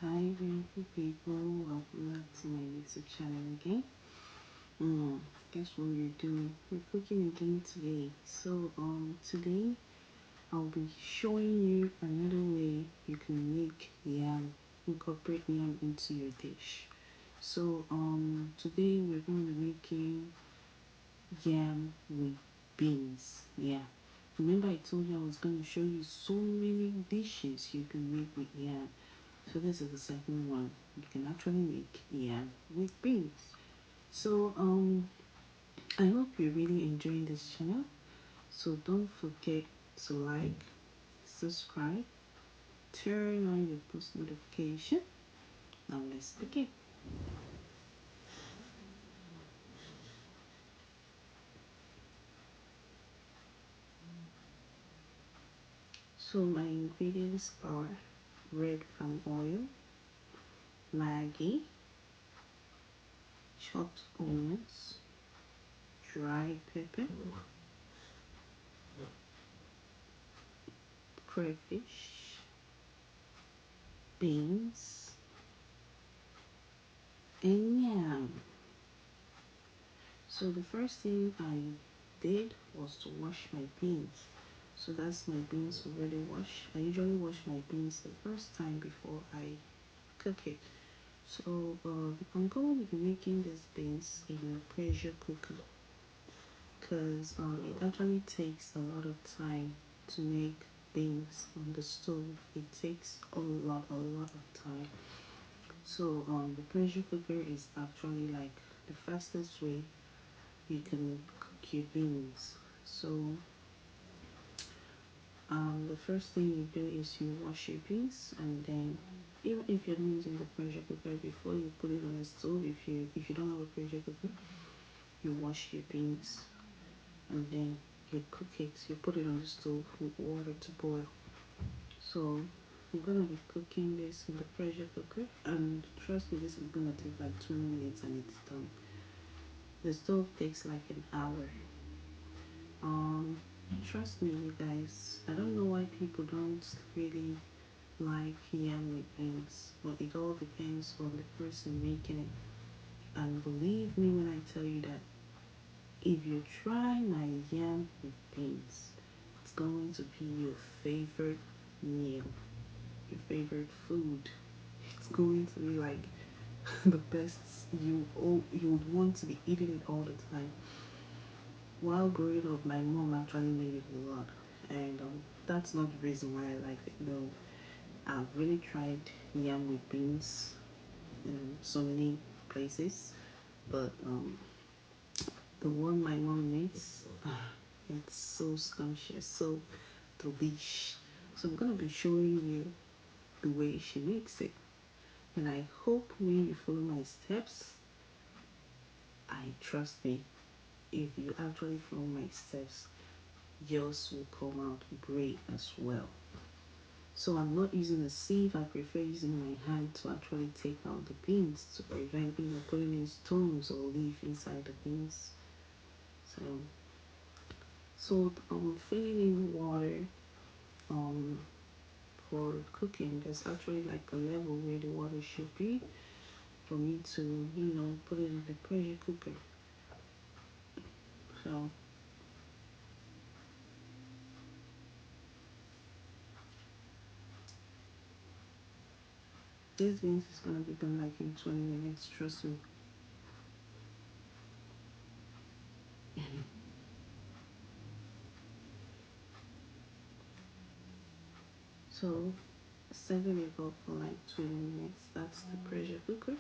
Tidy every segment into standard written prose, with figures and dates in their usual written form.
Hi beautiful people, welcome back to my YouTube channel again. Guess what we're doing? We're cooking again today. Today I'll be showing you another way you can make yam, incorporate yam into your dish. Today we're going to be making yam with beans. Yeah. Remember I told you I was going to show you so many dishes you can make with yam. So this is the second one. You can actually make yam with beans. So I hope you're really enjoying this channel. So don't forget to like, subscribe, turn on your post notification. Now let's begin. So my ingredients are red palm oil, Maggi, chopped onions, dry pepper, crayfish, beans, and yam. So the first thing I did was to wash my beans. So that's my beans already washed. I usually wash my beans the first time before I cook it. I'm going to be making these beans in a pressure cooker because it actually takes a lot of time to make beans on the stove. It takes a lot of time. The pressure cooker is actually like the fastest way you can cook your beans. The first thing you do is you wash your beans, and then even if you're not using the pressure cooker, before you put it on the stove, if you don't have a pressure cooker, you wash your beans and then you cook it. You put it on the stove with water to boil. So I'm gonna be cooking this in the pressure cooker, and trust me, this is gonna take like 2 minutes and it's done. The stove takes like an hour. Um, Trust me, you guys. I don't know why people don't really like yam with beans, but it all depends on the person making it. And believe me when I tell you that if you try my yam with beans, it's going to be your favorite meal, your favorite food. It's going to be like the best. You would want to be eating it all the time. While growing up, my mom actually made it a lot, and that's not the reason why I like it. No, I've really tried yam with beans in so many places, but the one my mom makes, it's so scrumptious, so delish. So I'm gonna be showing you the way she makes it, and I hope when you follow my steps, I trust me. If you actually follow my steps, yours will come out great as well. So I'm not using a sieve. I prefer using my hand to actually take out the beans to prevent putting in stones or leaf inside the beans. So filling in water um for cooking. There's actually like a level where the water should be for me to put it in the pressure cooker. So this beans is gonna be done like in 20 minutes. Trust me. So setting it up for like 20 minutes. That's the pressure cooker.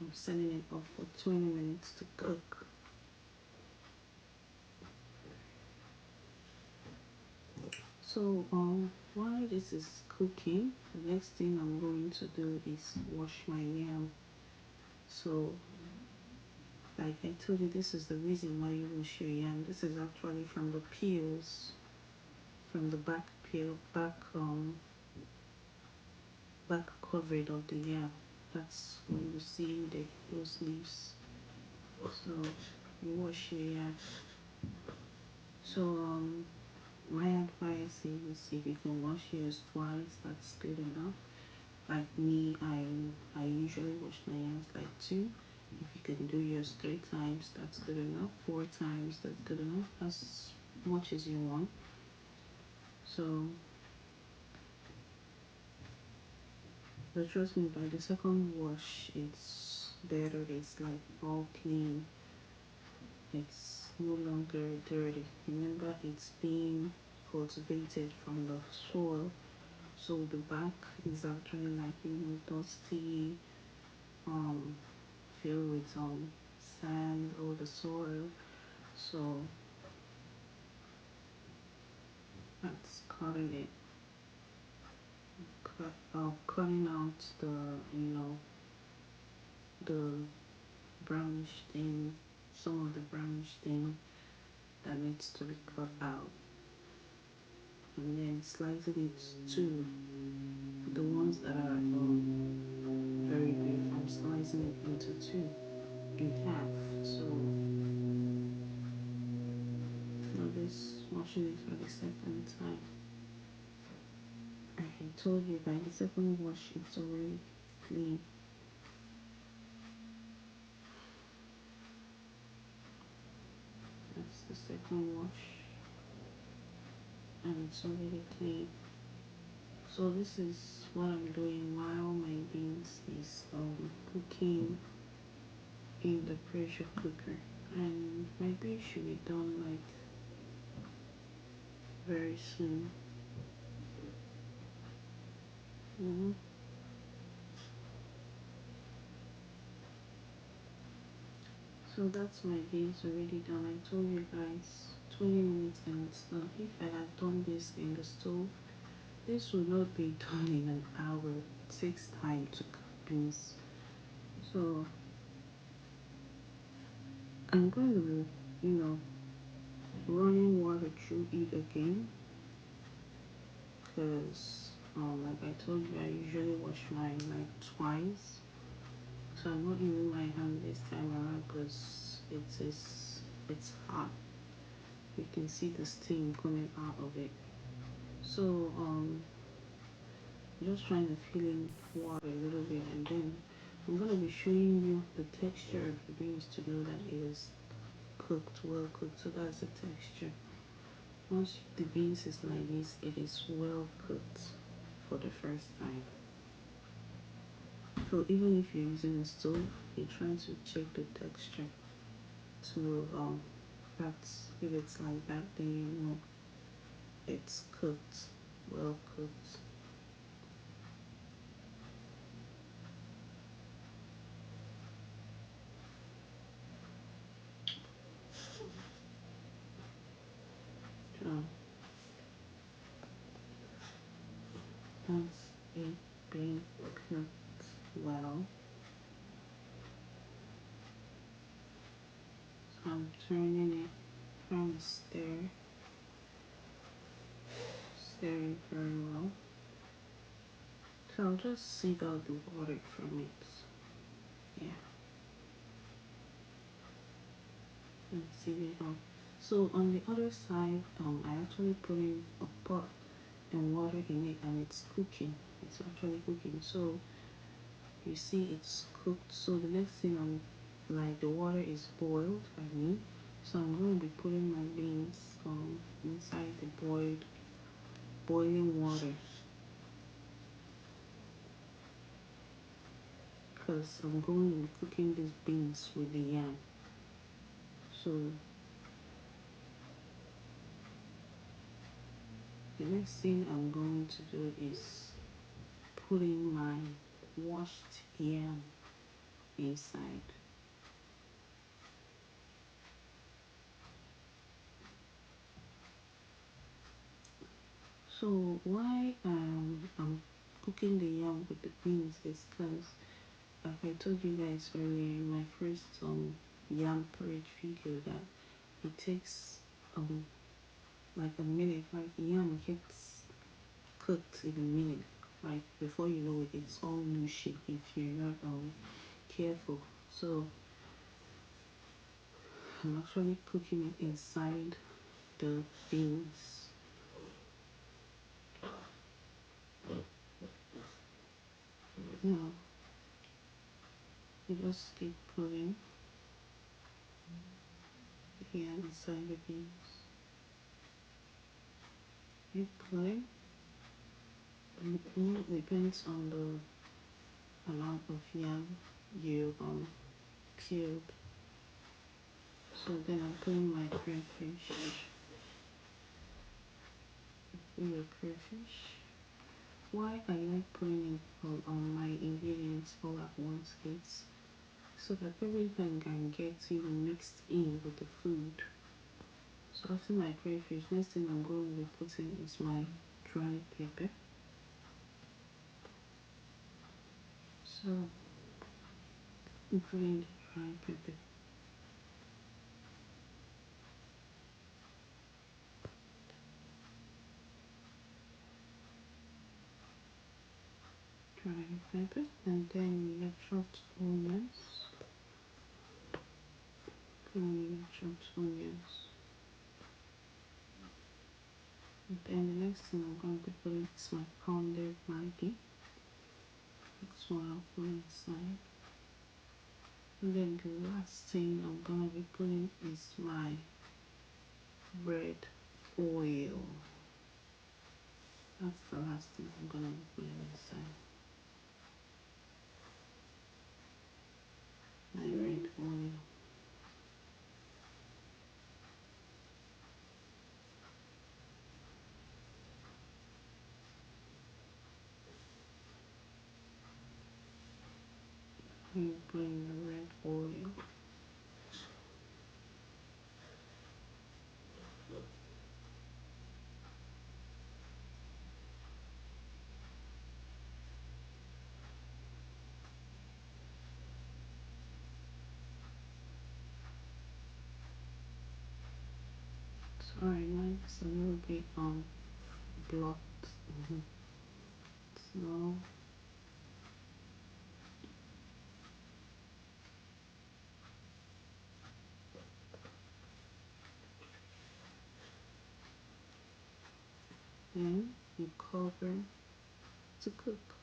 I'm setting it up for 20 minutes to cook. While this is cooking, the next thing I'm going to do is wash my yam. So like I told you, this is the reason why you wash your yam. This is actually from the peels, from the back peel, back coverage of the yam. That's when you see those leaves. So you wash your yam. So my advice is if you can wash yours twice, that's good enough. Like me, I usually wash my hands like two. If you can do yours 3 times, that's good enough. 4 times, that's good enough. As much as you want. So, but trust me, by the second wash, it's better. It's like all clean. It's no longer dirty. Remember, it's being cultivated from the soil. So the back is actually like dusty, um, filled with sand or the soil. So that's cutting it, cutting out the brownish thing, some of the brownish thing that needs to be cut out, and then slicing it to the ones that are very big. I'm slicing it into two, in half. So now this washing it for the second time. I told you by the second wash it's already clean. That's the second wash and it's already clean. So this is what I'm doing while my beans is cooking in the pressure cooker, and my beans should be done like very soon. Mm-hmm. So that's my beans already done. I told you guys 20 minutes and it's done. If I had done this in the stove, this would not be done in an hour. It takes time to cook beans. So I'm going to be, running water through it again because, like I told you, I usually wash mine like twice. So I'm not using my hand this time around because it's hot. You can see the steam coming out of it. So just trying to fill in water a little bit, and then I'm gonna be showing you the texture of the beans to know that it is cooked, well cooked. So that's the texture. Once the beans is like this, it is well cooked for the first time. So even if you're using a stove, you're trying to check the texture to that's if it's like that, then you know it's cooked, well cooked. So once it being cooked well, so I'm turning it, trying to stir it very well. So I'll just sieve out the water from it. Yeah, and sieve it out. So on the other side, I actually put in a pot and water in it, and it's cooking. It's actually cooking. So you see, it's cooked. So the next thing like the water is boiled by me. So I'm going to be putting my beans inside the boiling water because I'm going to be cooking these beans with the yam. So the next thing I'm going to do is putting my washed yam inside. So why I'm cooking the yam with the beans is because, like I told you guys earlier in my first yam porridge video, that it takes like a minute, like yam gets cooked in a minute. Like before you know it, it's all mushy if you're not careful. So I'm actually cooking it inside the beans. now you just keep putting the yam inside the beans. Keep putting. It depends on the amount of yam you cube. So then I'm putting my crayfish. Your crayfish. Why I like putting it on my ingredients all at once is so that everything can get mixed in with the food. So after my crayfish, next thing I'm going to be putting is my dry pepper. So I'm putting the dry pepper. Dry pepper, and then your chopped onions. Putting your chopped onions. And then the next thing I'm going to be putting is my pounded Maggi. That's what I'll put inside. And then the last thing I'm gonna be putting is my red oil. That's the last thing I'm gonna be putting inside. My red oil. I'm putting the red oil. Sorry, mine's a little bit blocked. So then you cover to cook.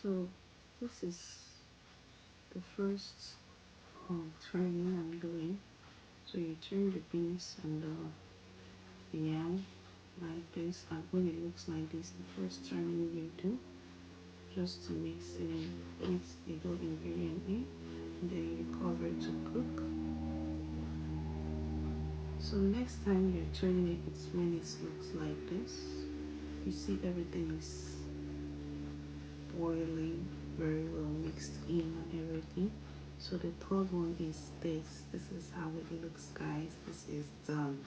So this is the first turning I'm doing. So you turn the beans and the yam like this, and when it looks like this, the first turning you do just to mix the whole ingredient in, and then you cover it to cook. So next time you're turning it, it's when it looks like this. You see everything is boiling very well mixed in and everything. So the third one is this. This is how it looks, guys. This is done.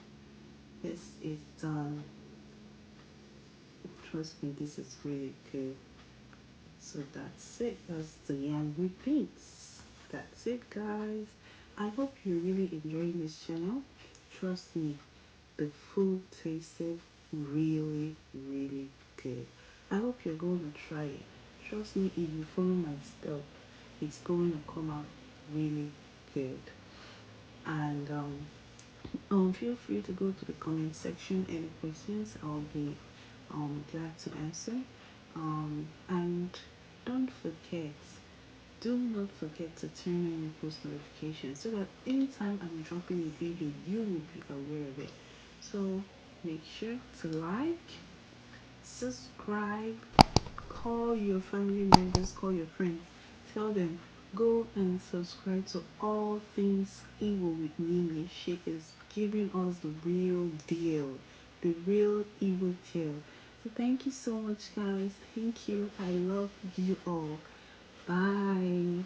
This is done. Trust me, this is really good. So that's it. That's the yam with beans. That's it, guys. I hope you're really enjoying this channel. Trust me, the food tasted really, really good. I hope you're going to try it. Trust me, if you follow my step, it's going to come out really good. And feel free to go to the comment section. Any questions, I'll be glad to answer. And don't forget, do not forget to turn on your post notifications so that anytime I'm dropping a video, you will be aware of it. So make sure to like, subscribe, call your family members, call your friends, tell them go and subscribe to All Things Igbo with Mimi. She is giving us the real deal, the real Igbo tale. So thank you so much, guys. Thank you. I love you all. Bye.